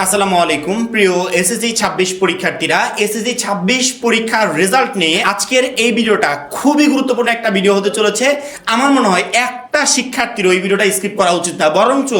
আসসালামু আলাইকুম প্রিয় এসএসসি 26 পরীক্ষার্থীরা, এসএসসি 26 পরীক্ষার রেজাল্ট নিয়ে আজকের এই ভিডিওটা খুবই গুরুত্বপূর্ণ একটা ভিডিও হতে চলেছে। আমার মনে হয় একটা শিক্ষার্থীর ওই ভিডিওটা স্কিপ করা উচিত না, বরঞ্চ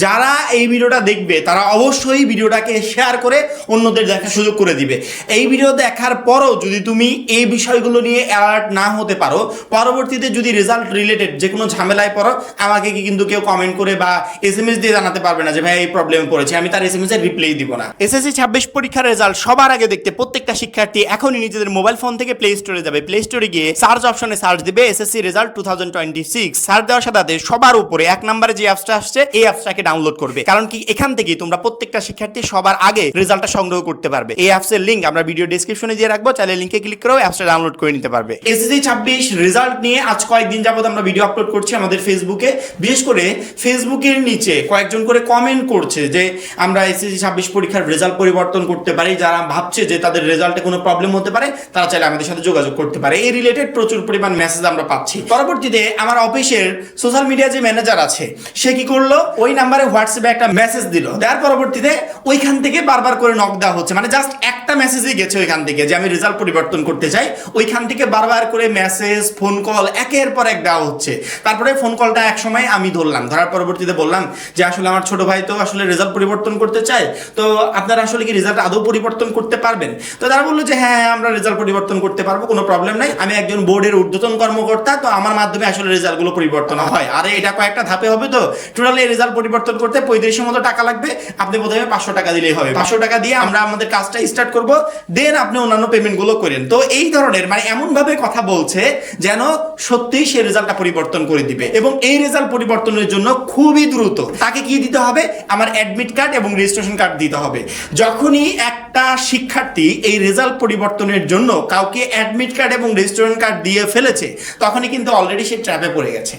যারা এই ভিডিওটা দেখবে তারা অবশ্যই ভিডিওটাকে শেয়ার করে অন্যদের দেখার সুযোগ করে দিবে। এই ভিডিও দেখার পরও যদি তুমি এই বিষয়গুলো নিয়ে অ্যালার্ট না হতে পারো, পরবর্তীতে যদি রেজাল্ট রিলেটেড যে কোনো ঝামেলায় পড়ো, আমাকে কিন্তু কেউ কমেন্ট করে বা এসএমএস দিয়ে জানাতে পারবে না যে ভাই এই প্রবলেমে পড়েছে, আমি তার এসএমএস এর রিপ্লাই দিব না। এসএসসি 26 পরীক্ষার রেজাল্ট সবার আগে দেখতে প্রত্যেকটা শিক্ষার্থী এখনই নিজেদের মোবাইল ফোন থেকে প্লে স্টোরে যাবে। প্লে স্টোরে গিয়ে সার্চ অপশনে সার্চ দিবে এসএসসি রেজাল্ট 2026। সার্চ দেওয়ার সাথে সবার উপরে এক নম্বরে যে অ্যাপসটা আসছে এই অ্যাপসটাকে ডাউনলোড করবে, কারণ কি এখান থেকেই তোমরা প্রত্যেকটা শিক্ষার্থী সবার আগে রেজাল্টটা সংগ্রহ করতে পারবে। এই অ্যাপসের লিংক আমরা ভিডিও ডেসক্রিপশনে দিয়ে রাখবো, চাইলে লিংকে ক্লিক করেও অ্যাপসটা ডাউনলোড করে নিতে পারবে। এসএসসি 26 রেজাল্ট নিয়ে আজ কয়েকদিন যাবত আমরা ভিডিও আপলোড করছি আমাদের ফেসবুকে। বিশেষ করে ফেসবুকের নিচে কয়েকজন করে কমেন্ট করছে যে আমরা এসএসসি 26 পরীক্ষার রেজাল্ট পরিবর্তন করতে পারি। যারা ভাবছে যে তাদের রেজাল্টে কোনো প্রবলেম হতে পারে তারা চাইলে আমাদের সাথে যোগাযোগ করতে পারে। এই রিলেটেড প্রচুর পরিমাণ মেসেজ আমরা পাচ্ছি। পরবর্তীতে আমার অফিসের সোশ্যাল মিডিয়া যে ম্যানেজার আছে সে কি করলো, ওই নাম্বারে হোয়াটসঅ্যাপে একটা মেসেজ দিল। দেওয়ার পরবর্তীতে ওইখান থেকে বারবার করে নক দেওয়া হচ্ছে, মানে জাস্ট একটা মেসেজই গেছে ওইখান থেকে যে আমি রেজাল্ট পরিবর্তন করতে চাই। ওইখান থেকে বারবার করে মেসেজ ফোন কল একের পর এক দেওয়া হচ্ছে। তারপরে ফোন কলটা এক সময় আমি ধরলাম, ধরার পরবর্তীতে বললাম যে আসলে আমার ছোট ভাই তো আসলে রেজাল্ট পরিবর্তন করতে চায়, তো আপনারা আসলে কি রেজাল্ট আদৌ পরিবর্তন করতে পারবেন? তো তারা বললো যে হ্যাঁ আমরা রেজাল্ট পরিবর্তন করতে পারবো, কোনো প্রবলেম নাই, আমি একজন বোর্ডের ঊর্ধ্বতন কর্মকর্তা, তো আমার মাধ্যমে আসলে রেজাল্টগুলো পরিবর্তন হয়। আরে এটা কয়েকটা ধাপে হবে, তো টোটালি রেজাল্ট পরিবর্তন করতে 3500 মতো টাকা লাগবে। আপনি প্রথমে 500 টাকা দিলেই হবে, 500 টাকা দিয়ে আমরা আমাদের কাজটা স্টার্ট করব, দেন আপনি অন্যান্য পেমেন্টগুলো করেন। তো এই ধরনের মানে এমন ভাবে কথা বলছে যেন সত্যিই সে রেজাল্টটা পরিবর্তন করে দিবে, এবং এই রেজাল্ট পরিবর্তনের জন্য খুবই দ্রুত তাকে কি দিতে হবে, আমার অ্যাডমিট কার্ড এবং রেজিস্ট্রেশন কার্ড দিতে হবে। যখনই একটা শিক্ষার্থী এই রেজাল্ট পরিবর্তনের জন্য কাউকে অ্যাডমিট কার্ড এবং রেজিস্ট্রেশন কার্ড দিয়ে ফেলেছে, তখনই কিন্তু অলরেডি সে ট্র্যাপে পড়ে গেছে,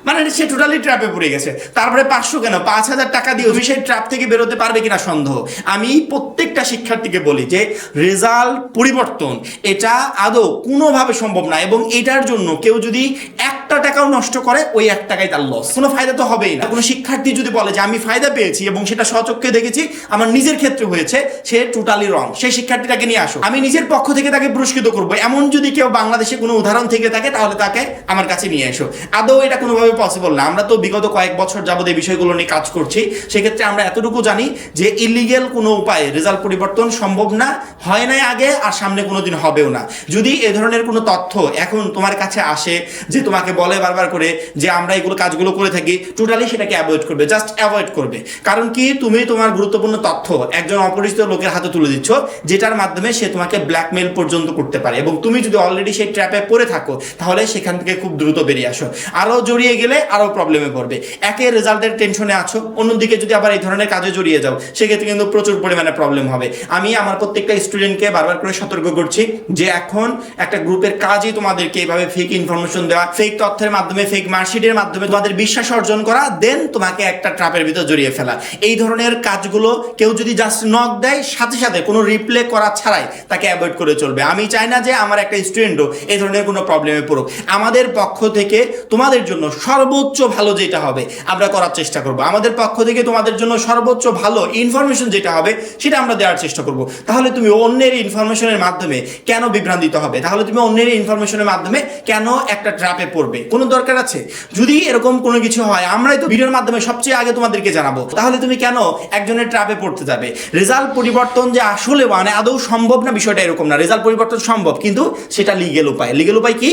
মানে সে টোটালি ট্র্যাপে পড়ে গেছে। তারপরে 500 কেন 5000 টাকা দিয়ে সেই ট্র্যাপ থেকে বেরোতে পারবে কিনা সন্দেহ। আমি প্রত্যেকটা শিক্ষার্থীকে বলি যে রেজাল্ট পরিবর্তন এটা আদৌ কোনোভাবে সম্ভব না, এবং এটার জন্য কেউ যদি একটা টাকাও নষ্ট করে ওই 1 টাকাই তার লস, কোনো ফায়দা তো হবেই না। কোনো শিক্ষার্থী যদি বলে যে আমি ফায়দা পেয়েছি এবং সেটা স্বচক্ষে দেখেছি, আমার নিজের ক্ষেত্রে হয়েছে, সে টোটালি রং। সেই শিক্ষার্থীটাকে নিয়ে আসো, আমি নিজের পক্ষ থেকে তাকে পুরস্কৃত করবো। এমন যদি কেউ বাংলাদেশে কোনো উদাহরণ থেকে থাকে তাহলে তাকে আমার কাছে নিয়ে এসো। আদৌ এটা কোনোভাবে পসিবল না। আমরা তো বিগত কয়েক বছর যাবত এই বিষয়গুলো নিয়ে কাজ করছি, সেক্ষেত্রে আমরা এতটুকু জানি যে ইলিগেল কোনো উপায়ে রেজাল্ট পরিবর্তন সম্ভব না, হয় নাই আগে আর সামনে কোনোদিন হবেও না। যদি এ ধরনের কোনো তথ্য এখন তোমার কাছে আসে যে তোমাকে বলে বারবার করে যে আমরা এগুলো কাজগুলো করে থাকি, টোটালি সেটাকে অ্যাভয়েড করবে, জাস্ট অ্যাভয়েড করবে। কারণ কি তুমি তোমার গুরুত্বপূর্ণ তথ্য একজন অপরিচিত লোকের হাতে তুলে দিচ্ছ, যেটার মাধ্যমে সে তোমাকে ব্ল্যাকমেল পর্যন্ত করতে পারে, এবং তুমি যদি অলরেডি সেই ট্র্যাপে পড়ে থাকো তাহলে সেখান থেকে খুব দ্রুত বেরিয়ে আসো। আরও জড়িয়ে গেলে আরো প্রবলেমে পড়বে। একে রেজাল্টের টেনশনে আছো, অন্যদিকে যদি আবার এই ধরনের কাজে জড়িয়ে যাও সেক্ষেত্রে কিন্তু প্রচুর পরিমাণে প্রবলেম হবে। আমি আমার প্রত্যেকটা স্টুডেন্টকে বারবার করে সতর্ক করছি যে এখন একটা গ্রুপের কাজই তোমাদেরকে এইভাবে ফেক ইনফরমেশন দেওয়া, ফেক তথ্যের মাধ্যমে, ফেক মার্কশিটের মাধ্যমে তোমাদের বিশ্বাস অর্জন করা, দেন তোমাকে একটা ট্র্যাপের ভিতর জড়িয়ে ফেলা। এই ধরনের কাজগুলো কেউ যদি জাস্ট নক দেয় সাথে সাথে কোনো রিপ্লে করা ছাড়াই তাকে অ্যাভয়েড করে চলবে। আমি চাই না যে আমার একটা স্টুডেন্টও এই ধরনের কোনো প্রবলেমে পড়ুক। আমাদের পক্ষ থেকে তোমাদের জন্য সর্বোচ্চ ভালো যেটা হবে আমরা করার চেষ্টা করব। আমাদের পক্ষ থেকে তোমাদের জন্য সর্বোচ্চ ভালো ইনফরমেশন যেটা হবে সেটা আমরা দেওয়ার চেষ্টা করব। তাহলে তুমি অন্যের ইনফরমেশনের মাধ্যমে কেন বিভ্রান্তিত হবে? তাহলে তুমি অন্যের ইনফরমেশনের মাধ্যমে কেন একটা ট্র্যাপে পড়বে? কোনো দরকার আছে? যদি এরকম কোনো কিছু হয় আমরাই তো ভিডিওর মাধ্যমে সবচেয়ে আগে তোমাদেরকে জানাবো, তাহলে তুমি কেন একজনের ট্র্যাপে পড়তে যাবে? রেজাল্ট পরিবর্তন যে আসলে মানে আদৌ সম্ভব না বিষয়টা এরকম না। রেজাল্ট পরিবর্তন সম্ভব, কিন্তু সেটা লিগেল উপায়। লিগেল উপায় কি?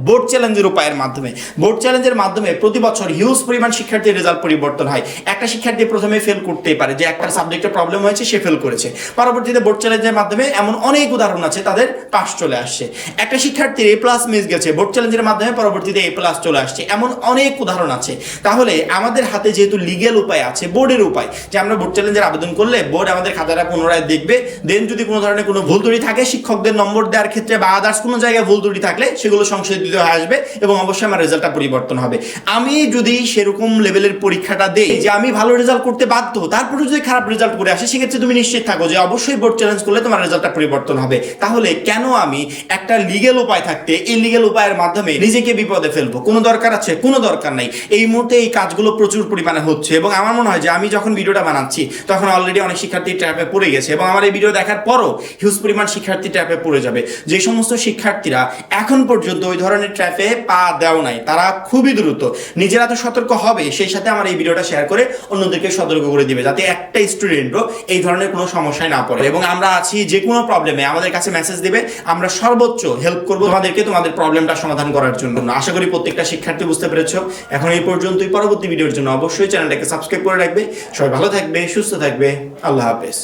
বোর্ড চ্যালেঞ্জের উপায়ের মাধ্যমে। বোর্ড চ্যালেঞ্জের মাধ্যমে প্রতি বছর হিউজ পরিমাণ শিক্ষার্থীর রেজাল্ট পরিবর্তন হয়। একটা শিক্ষার্থী প্রথমে ফেল করতেই পারে, যে একটা সাবজেক্টে প্রবলেম হয়েছে সে ফেল করেছে, পরবর্তীতে বোর্ড চ্যালেঞ্জের মাধ্যমে এমন অনেক উদাহরণ আছে তাদের পাস চলে আসছে। একটা শিক্ষার্থীর A+ মিস গেছে, বোর্ড চ্যালেঞ্জের মাধ্যমে পরবর্তীতে A+ চলে আসছে, এমন অনেক উদাহরণ আছে। তাহলে আমাদের হাতে যেহেতু লিগেল উপায় আছে, বোর্ডের উপায়, যে আমরা বোর্ড চ্যালেঞ্জের আবেদন করলে বোর্ড আমাদের খাতাটা পুনরায় দেখবে, দেন যদি কোনো ধরনের কোনো ভুল ত্রুটি থাকে শিক্ষকদের নম্বর দেওয়ার ক্ষেত্রে বা আদার্স কোনো জায়গায় ভুল ত্রুটি থাকলে সেগুলো সংশোধিত হয়ে আসবে এবং অবশ্যই আমার রেজাল্টটা পরিবর্তন হবে। আমি যদি সেরকম লেভেলের পরীক্ষাটা দেই যে আমি ভালো রেজাল্ট করতে বাধ্য, তারপরে যদি খারাপ রেজাল্ট করে আসে সেক্ষেত্রে তুমি নিশ্চিত থাকো যে অবশ্যই বোর্ড চ্যালেঞ্জ করলে তোমার রেজাল্টটা পরিবর্তন হবে। তাহলে কেন আমি একটা লিগেল উপায় থাকতে ইলিগেল উপায়ের মাধ্যমে নিজেকে নিজেকে বিপদে ফেলবো, কোনো দরকার আছে? কোনো দরকার নাই। এই মুহূর্তে এই কাজগুলো প্রচুর পরিমাণে হচ্ছে এবং আমার মনে হয় যে আমি যখন ভিডিওটা বানাচ্ছি তখন অলরেডি অনেক শিক্ষার্থী ট্র্যাপে পড়ে গেছে এবং আমার এই ভিডিও দেখার পরও হিউজ পরিমাণ শিক্ষার্থী ট্র্যাপে পড়ে যাবে। যে সমস্ত শিক্ষার্থীরা এখন পর্যন্ত ওই ধরনের ট্র্যাপে পা দেও নাই, তারা খুবই দ্রুত নিজেরা তো সতর্ক হবে, সেই সাথে আমার এই ভিডিওটা শেয়ার করে অন্যদেরকে সতর্ক করে দিবে, যাতে একটা স্টুডেন্টও এই ধরনের কোনো সমস্যায় না পড়ে। এবং আমরা আছি, যে কোনো প্রবলেমে আমাদের কাছে মেসেজ দিবে, আমরা সর্বোচ্চ হেল্প করবো তোমাদেরকে তোমাদের প্রবলেমটা সমাধান করার জন্য। আশা করি প্রত্যেকটা শিক্ষার্থী বুঝতে পেরেছো। এখন এই পর্যন্তই। পরবর্তী ভিডিওর জন্য অবশ্যই চ্যানেলটাকে সাবস্ক্রাইব করে রাখবে। সবাই ভালো থাকবে, সুস্থ থাকবে। আল্লাহ হাফেজ।